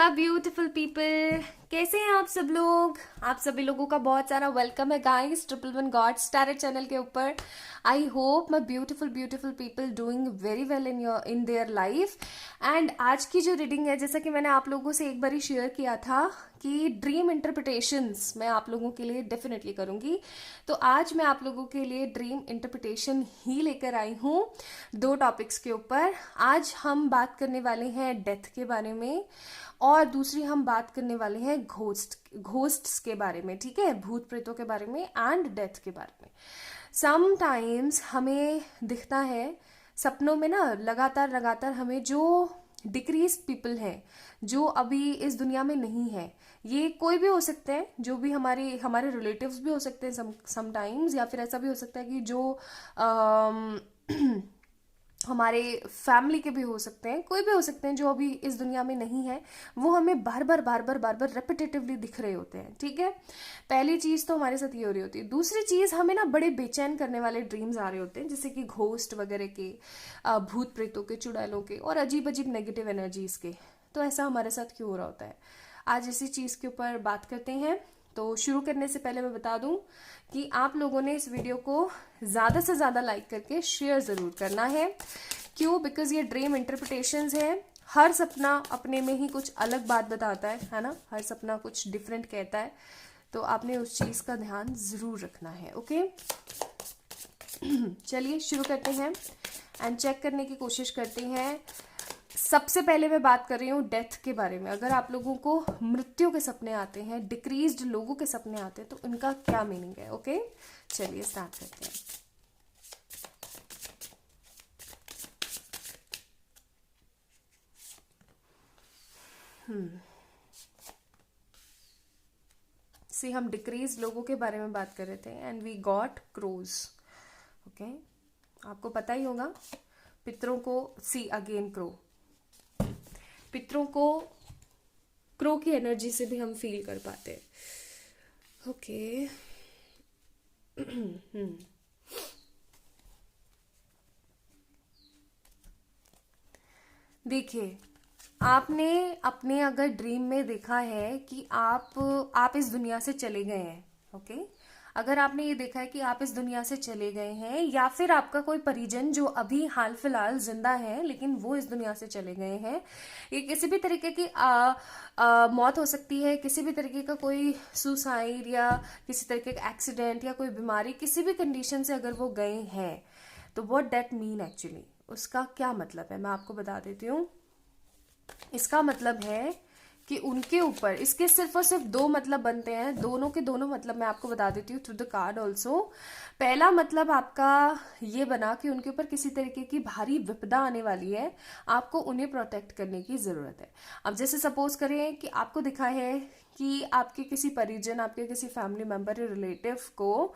My beautiful people, कैसे हैं आप सब लोग। आप सभी लोगों का बहुत सारा वेलकम है guys triple 1 God star channel के ऊपर। I hope my beautiful beautiful people doing very well in their life. And आज की जो रीडिंग है, जैसा कि मैंने आप लोगों से एक बार ही शेयर किया था कि ड्रीम इंटरप्रिटेशंस मैं आप लोगों के लिए डेफिनेटली करूंगी। तो आज मैं आप लोगों के लिए ड्रीम इंटरप्रिटेशन ही लेकर आई हूँ 2 टॉपिक्स के ऊपर। आज हम बात करने वाले हैं डेथ के बारे में और दूसरी हम बात करने वाले हैं घोस्ट्स के बारे में, ठीक है, भूत प्रेतों के बारे में एंड डेथ के बारे में। समटाइम्स हमें दिखता है सपनों में ना, लगातार लगातार हमें जो डिक्रीज पीपल हैं, जो अभी इस दुनिया में नहीं है, ये कोई भी हो सकते हैं, जो भी हमारे हमारे रिलेटिव्स भी हो सकते हैं समटाइम्स, या फिर ऐसा भी हो सकता है कि जो हमारे फैमिली के भी हो सकते हैं, कोई भी हो सकते हैं जो अभी इस दुनिया में नहीं है, वो हमें बार बार रेपिटेटिवली दिख रहे होते हैं, ठीक है। पहली चीज तो हमारे साथ ये हो रही होती है। दूसरी चीज, हमें ना बड़े बेचैन करने वाले ड्रीम्स आ रहे होते हैं, जैसे कि घोस्ट वगैरह के, भूत प्रेतों के, चुड़ैलों के और अजीब अजीब नेगेटिव एनर्जीज के। तो ऐसा हमारे साथ क्यों हो रहा होता है, आज इसी चीज के ऊपर बात करते हैं। तो शुरू करने से पहले मैं बता दूं कि आप लोगों ने इस वीडियो को ज्यादा से ज्यादा लाइक करके शेयर जरूर करना है। क्यों? बिकॉज ये ड्रीम इंटरप्रिटेशंस है। हर सपना अपने में ही कुछ अलग बात बताता है ना, हर सपना कुछ डिफरेंट कहता है। तो आपने उस चीज का ध्यान जरूर रखना है, ओके। चलिए शुरू करते हैं एंड चेक करने की कोशिश करते हैं। सबसे पहले मैं बात कर रही हूँ डेथ के बारे में। अगर आप लोगों को मृत्यु के सपने आते हैं, डिक्रीज्ड लोगों के सपने आते हैं, तो इनका क्या मीनिंग है, ओके। चलिए स्टार्ट करते हैं। सी, हम डिक्रीज लोगों के बारे में बात कर रहे थे and we got crows, okay. आपको पता ही होगा पितरों को, सी अगेन क्रो, पितरों को क्रो की एनर्जी से भी हम फील कर पाते हैं, ओके। देखिए, आपने अपने अगर ड्रीम में देखा है कि आप इस दुनिया से चले गए हैं, ओके। अगर आपने ये देखा है कि आप इस दुनिया से चले गए हैं, या फिर आपका कोई परिजन जो अभी हाल फिलहाल जिंदा है लेकिन वो इस दुनिया से चले गए हैं, ये किसी भी तरीके की मौत हो सकती है, किसी भी तरीके का कोई सुसाइड या किसी तरीके का एक्सीडेंट या कोई बीमारी, किसी भी कंडीशन से अगर वो गए हैं, तो व्हाट दैट मीन एक्चुअली, उसका क्या मतलब है मैं आपको बता देती हूँ। इसका मतलब है कि उनके ऊपर, इसके सिर्फ और सिर्फ 2 मतलब बनते हैं, दोनों के दोनों मतलब मैं आपको बता देती हूँ थ्रू द कार्ड ऑल्सो। पहला मतलब आपका ये बना कि उनके ऊपर किसी तरीके की भारी विपदा आने वाली है, आपको उन्हें प्रोटेक्ट करने की जरूरत है। अब जैसे सपोज करें कि आपको दिखा है कि आपके किसी परिजन, आपके किसी फैमिली मेंबर या रिलेटिव को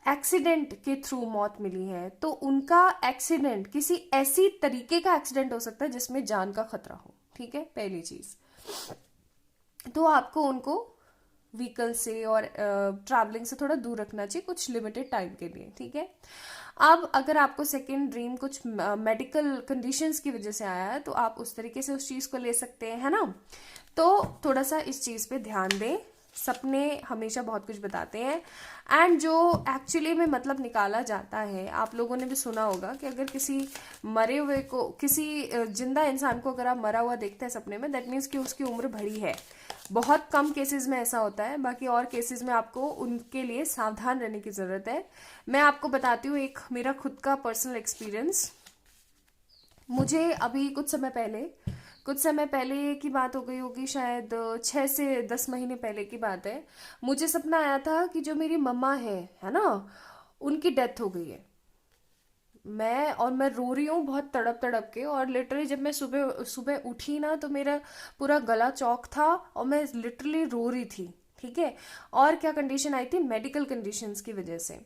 एक्सीडेंट के थ्रू मौत मिली है, तो उनका एक्सीडेंट किसी ऐसी तरीके का एक्सीडेंट हो सकता है जिसमें जान का खतरा हो, ठीक है, पहली चीज। तो आपको उनको व्हीकल से और ट्रैवलिंग से थोड़ा दूर रखना चाहिए कुछ लिमिटेड टाइम के लिए, ठीक है। अब अगर आपको सेकेंड ड्रीम कुछ मेडिकल कंडीशंस की वजह से आया है, तो आप उस तरीके से उस चीज को ले सकते हैं, है ना। तो थोड़ा सा इस चीज पे ध्यान दें। सपने हमेशा बहुत कुछ बताते हैं एंड जो एक्चुअली में मतलब निकाला जाता है, आप लोगों ने भी सुना होगा कि अगर किसी मरे हुए को, किसी जिंदा इंसान को अगर आप मरा हुआ देखते हैं सपने में, दैट मीन्स कि उसकी उम्र बढ़ी है। बहुत कम केसेस में ऐसा होता है, बाकी और केसेस में आपको उनके लिए सावधान रहने की जरूरत है। मैं आपको बताती हूँ एक मेरा खुद का पर्सनल एक्सपीरियंस। मुझे अभी कुछ समय पहले की बात हो गई होगी, शायद 6 से 10 महीने पहले की बात है। मुझे सपना आया था कि जो मेरी मम्मा है ना, उनकी डेथ हो गई है। मैं रो रही हूँ बहुत तड़प तड़प के, और लिटरली जब मैं सुबह सुबह उठी ना, तो मेरा पूरा गला चौक था और मैं लिटरली रो रही थी, ठीक है। और क्या कंडीशन आई थी, मेडिकल कंडीशंस की वजह से।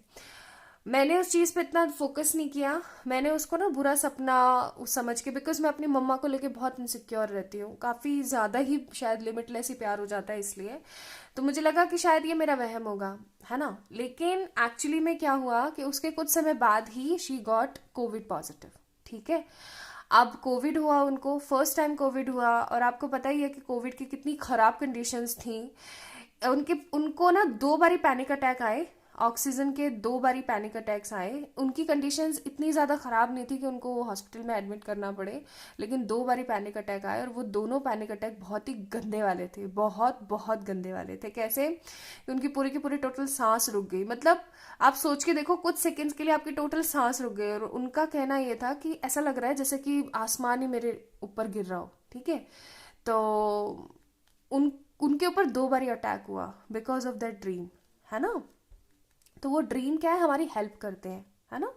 मैंने उस चीज पे इतना फोकस नहीं किया, मैंने उसको ना बुरा सपना समझ के, बिकॉज मैं अपनी मम्मा को लेके बहुत इनसिक्योर रहती हूँ, काफी ज्यादा ही, शायद लिमिटलेस ही प्यार हो जाता है इसलिए। तो मुझे लगा कि शायद ये मेरा वहम होगा, है ना। लेकिन एक्चुअली में क्या हुआ कि उसके कुछ समय बाद ही शी गॉट कोविड पॉजिटिव, ठीक है। अब कोविड हुआ, उनको फर्स्ट टाइम कोविड हुआ, और आपको पता ही है कि कोविड की कितनी खराब कंडीशंस थी। उनको ना 2 बारी पैनिक अटैक आए, ऑक्सीजन के 2 बारी पैनिक अटैक्स आए। उनकी कंडीशंस इतनी ज़्यादा ख़राब नहीं थी कि उनको हॉस्पिटल में एडमिट करना पड़े, लेकिन 2 बारी पैनिक अटैक आए, और वो दोनों पैनिक अटैक बहुत ही गंदे वाले थे, बहुत बहुत गंदे वाले थे। कैसे कि उनकी पूरी की पूरी टोटल सांस रुक गई। मतलब आप सोच के देखो, कुछ सेकंड्स के लिए आपकी टोटल सांस रुक गई, और उनका कहना ये था कि ऐसा लग रहा है जैसे कि आसमान ही मेरे ऊपर गिर रहा हो। ठीक है, तो उनके ऊपर 2 बारी अटैक हुआ बिकॉज ऑफ दैट ड्रीम, है ना। तो वो ड्रीम क्या है, हमारी हेल्प करते हैं, है ना।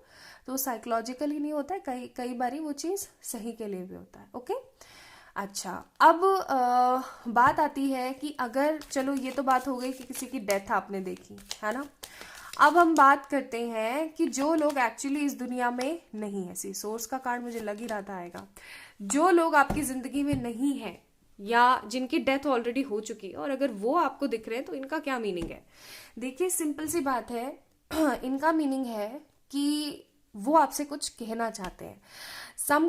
तो साइकोलॉजिकली नहीं होता है, कई कई बारी वो चीज़ सही के लिए भी होता है। ओके, अच्छा। अब बात आती है कि अगर, चलो ये तो बात हो गई कि किसी की डेथ आपने देखी, है ना। अब हम बात करते हैं कि जो लोग एक्चुअली इस दुनिया में नहीं है, सी सोर्स का कार्ड मुझे लग ही रहा था आएगा, जो लोग आपकी जिंदगी में नहीं है या जिनकी डेथ ऑलरेडी हो चुकी है, और अगर वो आपको दिख रहे हैं तो इनका क्या मीनिंग है। देखिए, सिंपल सी बात है, इनका मीनिंग है कि वो आपसे कुछ कहना चाहते हैं। सम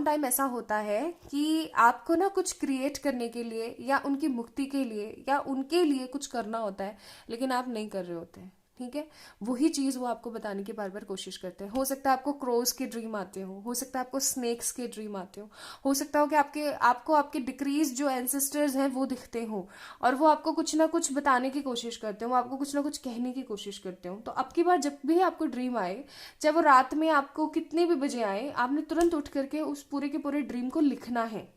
टाइम ऐसा होता है कि आपको ना कुछ क्रिएट करने के लिए या उनकी मुक्ति के लिए या उनके लिए कुछ करना होता है, लेकिन आप नहीं कर रहे होते हैं। ठीक है, वही चीज वो आपको बताने की बार बार कोशिश करते हैं। हो सकता है आपको क्रोज के ड्रीम आते हो सकता है आपको स्नेक्स के ड्रीम आते हो सकता हो कि आपको आपके डिक्रीज जो एंसेस्टर्स हैं वो दिखते हो, और वो आपको कुछ ना कुछ बताने की कोशिश करते हो, वो आपको कुछ ना कुछ कहने की कोशिश करते हो। तो अब की बार जब भी आपको ड्रीम आए, चाहे वो रात में आपको कितने भी बजे आए, आपने तुरंत उठ करके उस पूरे के पूरे ड्रीम को लिखना है।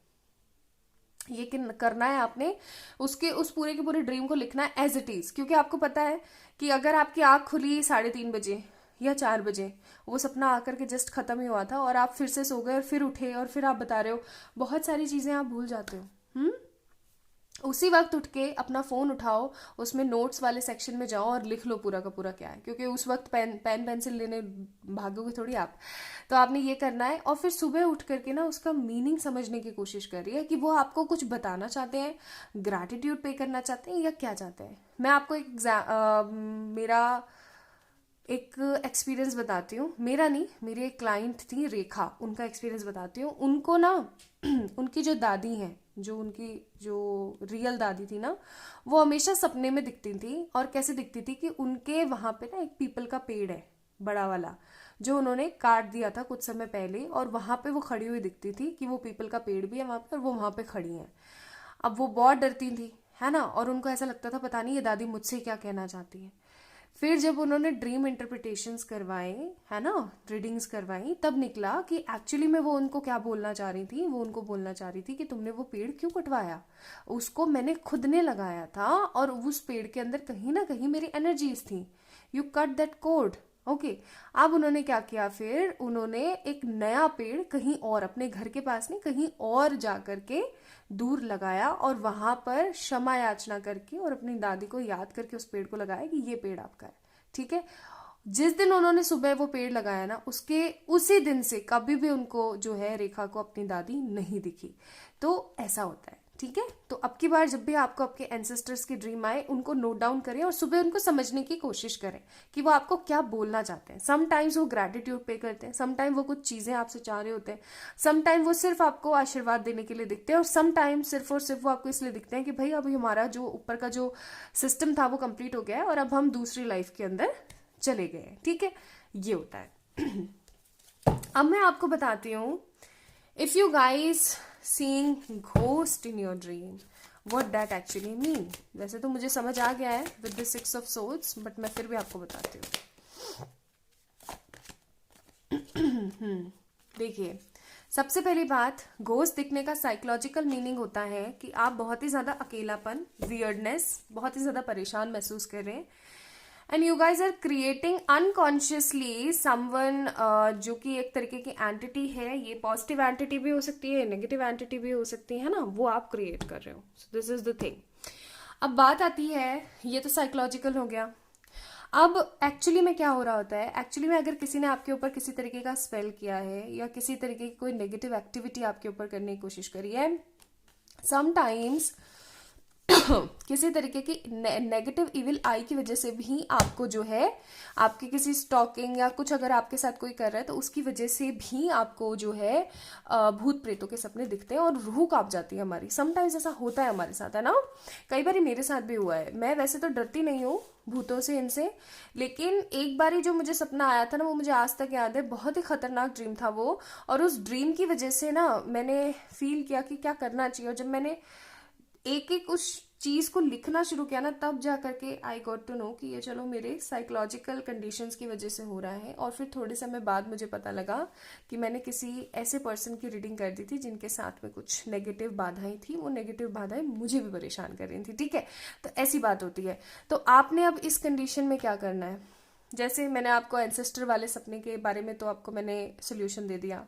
ये करना है आपने, उस पूरे के पूरे ड्रीम को लिखना है एज इट इज। क्योंकि आपको पता है कि अगर आपकी आंख खुली 3:30 बजे या 4 बजे, वो सपना आकर के जस्ट खत्म ही हुआ था, और आप फिर से सो गए और फिर उठे और फिर आप बता रहे हो, बहुत सारी चीजें आप भूल जाते हो। उसी वक्त उठ के अपना फोन उठाओ, उसमें नोट्स वाले सेक्शन में जाओ और लिख लो पूरा का पूरा क्या है, क्योंकि उस वक्त पेन पेंसिल लेने भागोगे थोड़ी आप। तो आपने ये करना है, और फिर सुबह उठ करके ना उसका मीनिंग समझने की कोशिश करिए कि वो आपको कुछ बताना चाहते हैं, ग्रैटिट्यूड पे करना चाहते हैं, या क्या चाहते हैं। मैं आपको मेरा एक एक्सपीरियंस बताती हूँ, मेरा नहीं, मेरी एक क्लाइंट थी रेखा, उनका एक्सपीरियंस बताती हूँ। उनको ना उनकी जो दादी हैं, जो रियल दादी थी ना, वो हमेशा सपने में दिखती थी। और कैसे दिखती थी कि उनके वहां पे ना एक पीपल का पेड़ है, बड़ा वाला, जो उन्होंने काट दिया था कुछ समय पहले, और वहां पे वो खड़ी हुई दिखती थी कि वो पीपल का पेड़ भी है वहां पे और वो वहां पे खड़ी है। अब वो बहुत डरती थी, है ना, और उनको ऐसा लगता था पता नहीं ये दादी मुझसे क्या कहना चाहती है। फिर जब उन्होंने ड्रीम इंटरप्रिटेशंस करवाए, है ना, रीडिंग्स करवाई, तब निकला कि एक्चुअली में वो उनको क्या बोलना चाह रही थी। वो उनको बोलना चाह रही थी कि तुमने वो पेड़ क्यों कटवाया, उसको मैंने खुद ने लगाया था, और उस पेड़ के अंदर कहीं ना कहीं मेरी एनर्जीज थी। You cut that code. Okay, अब उन्होंने क्या किया, फिर उन्होंने एक नया पेड़ कहीं और, अपने घर के पास नहीं, कहीं और जा करके दूर लगाया, और वहां पर क्षमा याचना करके और अपनी दादी को याद करके उस पेड़ को लगाया कि ये पेड़ आपका है। ठीक है, जिस दिन उन्होंने सुबह वो पेड़ लगाया ना, उसी दिन से कभी भी उनको जो है रेखा को अपनी दादी नहीं दिखी। तो ऐसा होता है। ठीक है, तो अब की बार जब भी आपको आपके एंसेस्टर्स की ड्रीम आए, उनको नोट डाउन करें और सुबह उनको समझने की कोशिश करें कि वो आपको क्या बोलना चाहते हैं। समटाइम्स वो ग्रैटिट्यूड पे करते हैं, समटाइम वो कुछ चीजें आपसे चाह रहे होते हैं, समटाइम वो सिर्फ आपको आशीर्वाद देने के लिए दिखते हैं, और समटाइम सिर्फ और सिर्फ वो आपको इसलिए दिखते हैं कि भाई अभी हमारा जो ऊपर का जो सिस्टम था वो कंप्लीट हो गया है और अब हम दूसरी लाइफ के अंदर चले गए हैं। ठीक है, ये होता है। अब मैं आपको बताती हूँ, if you guys seeing ghost in your dream, what that actually mean। वैसे तो मुझे समझ आ गया है with the 6 of swords, but मैं फिर भी आपको बताती हूँ। देखिए, सबसे पहली बात, घोस्ट दिखने का साइकोलॉजिकल मीनिंग होता है कि आप बहुत ही ज्यादा अकेलापन, वियर्डनेस, बहुत ही ज्यादा परेशान महसूस कर रहे हैं, and you guys are creating unconsciously someone, जो कि एक तरीके की एंटिटी है। ये पॉजिटिव एंटिटी भी हो सकती है, नेगेटिव एंटिटी भी हो सकती है ना, वो आप क्रिएट कर रहे हो। So this is the thing. अब बात आती है, ये तो साइकोलॉजिकल हो गया। अब एक्चुअली में क्या हो रहा होता है, एक्चुअली में अगर किसी ने आपके ऊपर किसी तरीके का स्पेल किया है या किसी तरीके की कोई नेगेटिव एक्टिविटी आपके ऊपर करने की कोशिश करी है, समटाइम्स किसी तरीके की नेगेटिव इविल आई की वजह से भी आपको जो है, आपके किसी स्टॉकिंग या कुछ अगर आपके साथ कोई कर रहा है तो उसकी वजह से भी आपको जो है भूत प्रेतों के सपने दिखते हैं और रूह कांप जाती है हमारी। समटाइम्स ऐसा होता है हमारे साथ, है ना। कई बार मेरे साथ भी हुआ है। मैं वैसे तो डरती नहीं हूँ भूतों से, इनसे, लेकिन एक बारी जो मुझे सपना आया था ना, वो मुझे आज तक याद है। बहुत ही खतरनाक ड्रीम था वो, और उस ड्रीम की वजह से ना मैंने फील किया कि क्या करना चाहिए। और जब मैंने एक एक उस चीज को लिखना शुरू किया ना, तब जा करके आई गॉट टू नो कि ये चलो मेरे साइकोलॉजिकल कंडीशंस की वजह से हो रहा है। और फिर थोड़े समय बाद मुझे पता लगा कि मैंने किसी ऐसे पर्सन की रीडिंग कर दी थी जिनके साथ में कुछ नेगेटिव बाधाएं थी। वो नेगेटिव बाधाएं मुझे भी परेशान कर रही थी, ठीक है। तो ऐसी बात होती है। तो आपने अब इस कंडीशन में क्या करना है, जैसे मैंने आपको एंसेस्टर वाले सपने के बारे में तो आपको मैंने सोल्यूशन दे दिया,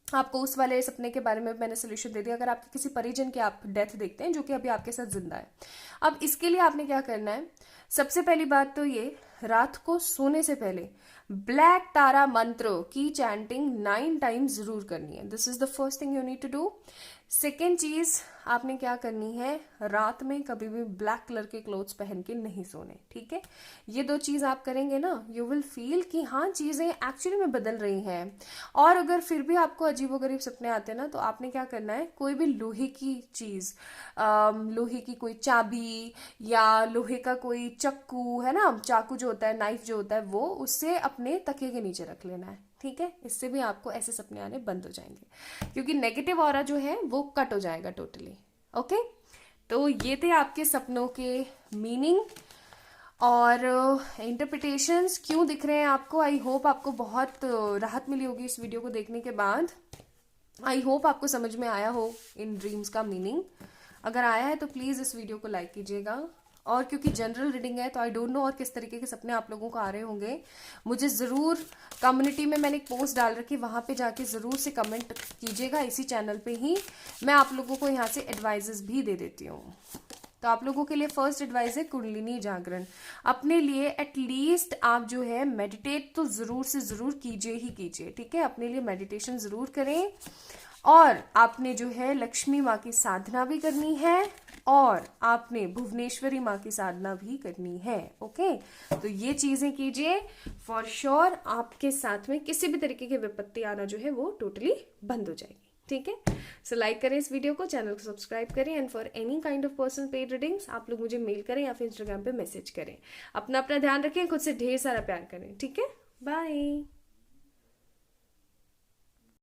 आपको उस वाले सपने के बारे में मैंने सोल्यूशन दे दिया। अगर आपके किसी परिजन की आप डेथ देखते हैं जो कि अभी आपके साथ जिंदा है, अब इसके लिए आपने क्या करना है। सबसे पहली बात तो ये, रात को सोने से पहले ब्लैक तारा मंत्र की चैंटिंग 9 टाइम्स जरूर करनी है। This is the first thing you need to do. Second चीज आपने क्या करनी है, रात में कभी भी ब्लैक कलर के क्लोथ्स पहन के नहीं सोने, ठीक है। ये 2 चीज आप करेंगे ना, यू विल फील कि हाँ चीजें एक्चुअली में बदल रही हैं। और अगर फिर भी आपको अजीबोगरीब सपने आते हैं ना, तो आपने क्या करना है, कोई भी लोहे की चीज, लोहे की कोई चाबी या लोहे का कोई चक्कू, है ना, चाकू जो होता है, नाइफ जो होता है, वो उससे अपने तकिए के नीचे रख लेना है, ठीक है। इससे भी आपको ऐसे सपने आने बंद हो जाएंगे, क्योंकि नेगेटिव ऑरा जो है वो कट हो जाएगा टोटली। ओके, तो ये थे आपके सपनों के मीनिंग और इंटरप्रिटेशंस क्यों दिख रहे हैं आपको। आई होप आपको बहुत राहत मिली होगी इस वीडियो को देखने के बाद। आई होप आपको समझ में आया हो इन ड्रीम्स का मीनिंग। अगर आया है तो प्लीज इस वीडियो को लाइक कीजिएगा। और क्योंकि जनरल रीडिंग है तो आई डोंट नो और किस तरीके के सपने आप लोगों को आ रहे होंगे। मुझे ज़रूर कम्युनिटी में मैंने एक पोस्ट डाल रखी, वहाँ पे जाके ज़रूर से कमेंट कीजिएगा। इसी चैनल पे ही मैं आप लोगों को यहाँ से एडवाइजेस भी दे देती हूँ। तो आप लोगों के लिए फर्स्ट एडवाइस है कुंडलिनी जागरण। अपने लिए एटलीस्ट आप जो है मेडिटेट तो ज़रूर से ज़रूर कीजिए ही कीजिए, ठीक है। अपने लिए मेडिटेशन ज़रूर करें। और आपने जो है लक्ष्मी माँ की साधना भी करनी है और आपने भुवनेश्वरी माँ की साधना भी करनी है। ओके, तो ये चीजें कीजिए, फॉर श्योर आपके साथ में किसी भी तरीके की विपत्ति आना जो है वो टोटली बंद हो जाएगी, ठीक है। सो लाइक करें इस वीडियो को, चैनल को सब्सक्राइब करें। And for any kind of personal paid readings आप लोग मुझे मेल करें या फिर इंस्टाग्राम पे मैसेज करें। अपना ध्यान रखें, खुद से ढेर सारा प्यार करें, ठीक है। बाय।